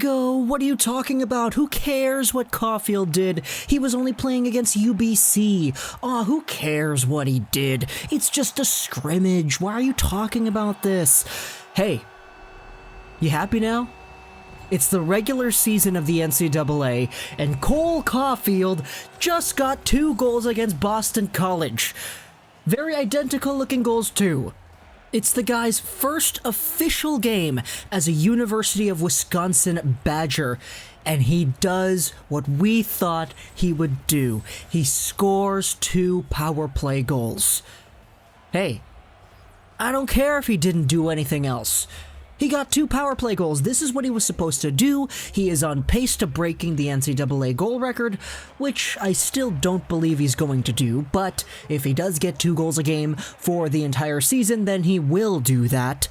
go. What are you talking about? Who cares what Caufield did? He was only playing against UBC. Aw, who cares what he did? It's just a scrimmage. Why are you talking about this? Hey, you happy now? It's the regular season of the NCAA, and Cole Caufield just got 2 goals against Boston College. Very identical looking goals too. It's the guy's first official game as a University of Wisconsin Badger, and he does what we thought he would do. He scores 2 power play goals. Hey, I don't care if he didn't do anything else. He got 2 power play goals. This is what he was supposed to do. He is on pace to breaking the NCAA goal record, which I still don't believe he's going to do, but if he does get 2 goals a game for the entire season, then he will do that.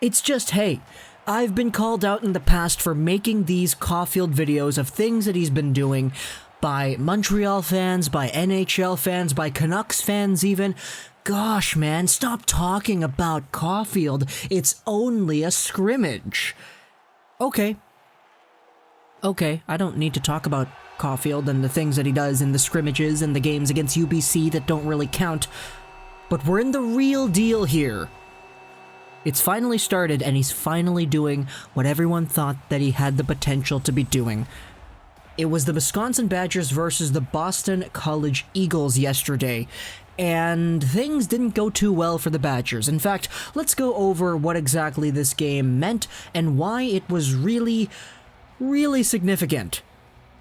It's just, hey, I've been called out in the past for making these Caufield videos of things that he's been doing by Montreal fans, by NHL fans, by Canucks fans even. Gosh, man, stop talking about Caufield. It's only a scrimmage. Okay, I don't need to talk about Caufield and the things that he does in the scrimmages and the games against UBC that don't really count. But we're in the real deal here. It's finally started, and he's finally doing what everyone thought that he had the potential to be doing. It was the Wisconsin Badgers versus the Boston College Eagles yesterday, and things didn't go too well for the Badgers. In fact, let's go over what exactly this game meant and why it was really, really significant.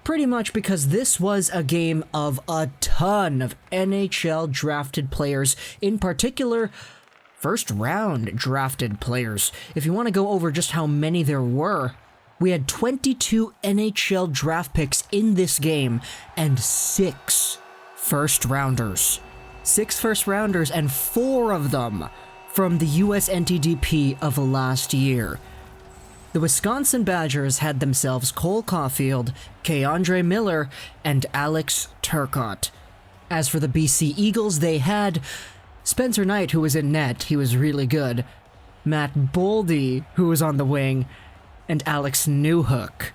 Pretty much because this was a game of a ton of NHL drafted players, in particular, first-round drafted players. If you want to go over just how many there were, we had 22 NHL draft picks in this game and 6 first-rounders. 6 first-rounders, and 4 of them from the US NTDP of last year. The Wisconsin Badgers had themselves Cole Caufield, K'Andre Miller, and Alex Turcotte. As for the BC Eagles, they had Spencer Knight, who was in net, he was really good, Matt Boldy, who was on the wing, and Alex Newhook.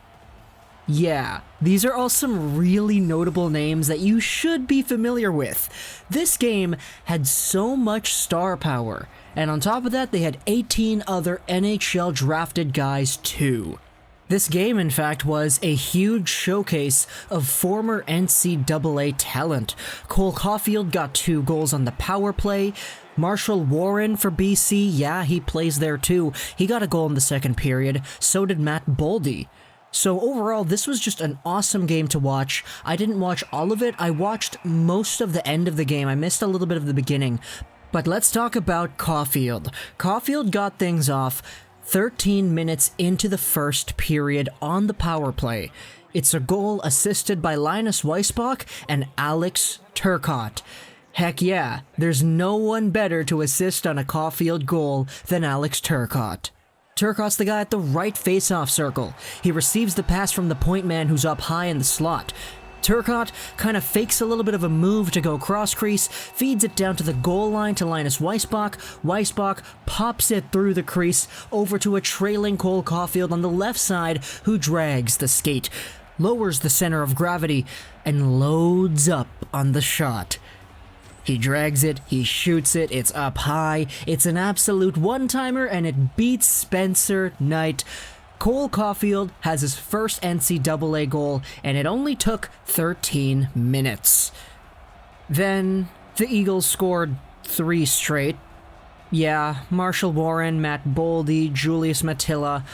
Yeah, these are all some really notable names that you should be familiar with. This game had so much star power, and on top of that, they had 18 other NHL drafted guys too. This game, in fact, was a huge showcase of former NCAA talent. Cole Caufield got 2 goals on the power play. Marshall Warren for BC, yeah, he plays there too. He got a goal in the second period. So did Matt Boldy. So overall, this was just an awesome game to watch. I didn't watch all of it. I watched most of the end of the game. I missed a little bit of the beginning. But let's talk about Caufield. Caufield got things off 13 minutes into the first period on the power play. It's a goal assisted by Linus Weissbach and Alex Turcotte. Heck yeah, there's no one better to assist on a Caufield goal than Alex Turcotte. Turcotte's the guy at the right face-off circle. He receives the pass from the point man who's up high in the slot. Turcotte kind of fakes a little bit of a move to go cross-crease, feeds it down to the goal line to Linus Weissbach. Weissbach pops it through the crease over to a trailing Cole Caufield on the left side, who drags the skate, lowers the center of gravity, and loads up on the shot. He drags it, he shoots it, it's up high, it's an absolute one-timer, and it beats Spencer Knight. Cole Caufield has his first NCAA goal, and it only took 13 minutes. Then, the Eagles scored 3 straight. Yeah, Marshall Warren, Matt Boldy, Julius Matilla.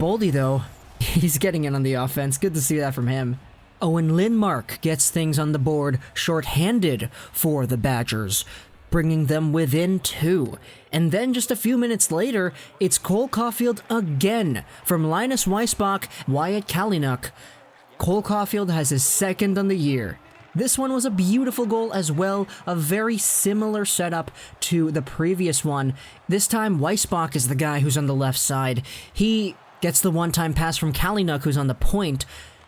Boldy, though, he's getting in on the offense. Good to see that from him. Owen Lindmark gets things on the board shorthanded for the Badgers, bringing them within 2. And then just a few minutes later, it's Cole Caufield again from Linus Weissbach, Wyatt Kalynuk. Cole Caufield has his second on the year. This one was a beautiful goal as well, a very similar setup to the previous one. This time, Weissbach is the guy who's on the left side. He gets the one-time pass from Kalynuk, who's on the point,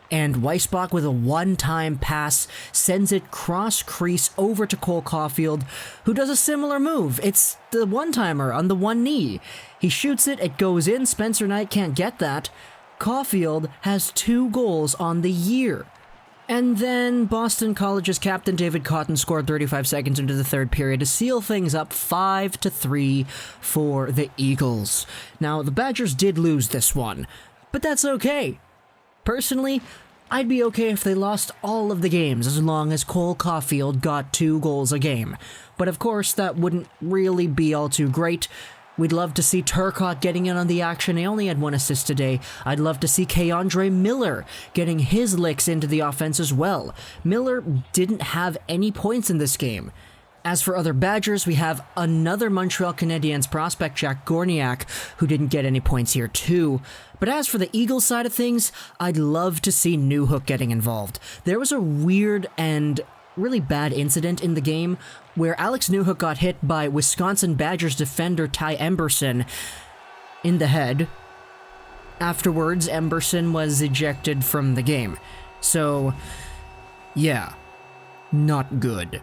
and Weissbach with a one-time pass sends it cross-crease over to Cole Caufield, who does a similar move. It's the one-timer on the one knee. He shoots it, it goes in, Spencer Knight can't get that. Caufield has 2 goals on the year. And then Boston College's captain David Cotton scored 35 seconds into the third period to seal things up 5-3 for the Eagles. Now, the Badgers did lose this one, but that's okay. Personally, I'd be okay if they lost all of the games as long as Cole Caufield got 2 goals a game. But of course, that wouldn't really be all too great. We'd love to see Turcotte getting in on the action. He only had 1 assist today. I'd love to see K'Andre Miller getting his licks into the offense as well. Miller didn't have any points in this game. As for other Badgers, we have another Montreal Canadiens prospect, Jack Gorniak, who didn't get any points here too. But as for the Eagles side of things, I'd love to see Newhook getting involved. There was a weird and really bad incident in the game where Alex Newhook got hit by Wisconsin Badgers defender Ty Emberson in the head. Afterwards, Emberson was ejected from the game. So, yeah, not good.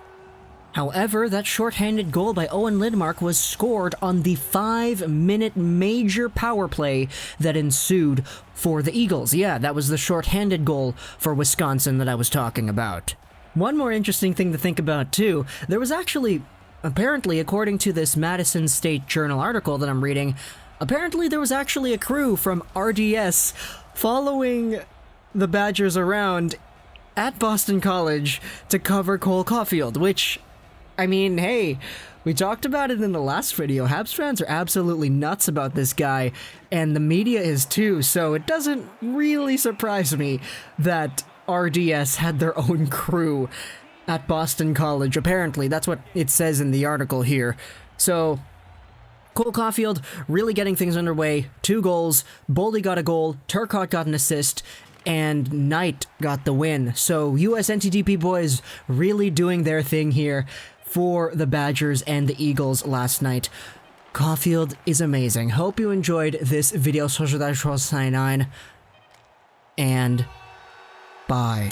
However, that shorthanded goal by Owen Lidmark was scored on the 5-minute major power play that ensued for the Eagles. Yeah, that was the shorthanded goal for Wisconsin that I was talking about. One more interesting thing to think about, too, there was actually, apparently, according to this Madison State Journal article that I'm reading, apparently there was actually a crew from RDS following the Badgers around at Boston College to cover Cole Caufield, which, I mean, hey, we talked about it in the last video. Habs fans are absolutely nuts about this guy, and the media is too, so it doesn't really surprise me that RDS had their own crew at Boston College. Apparently, that's what it says in the article here. So, Cole Caufield really getting things underway. 2 goals. Boldy got a goal. Turcotte got an assist. And Knight got the win. So, US NTDP boys really doing their thing here for the Badgers and the Eagles last night. Caufield is amazing. Hope you enjoyed this video. And bye.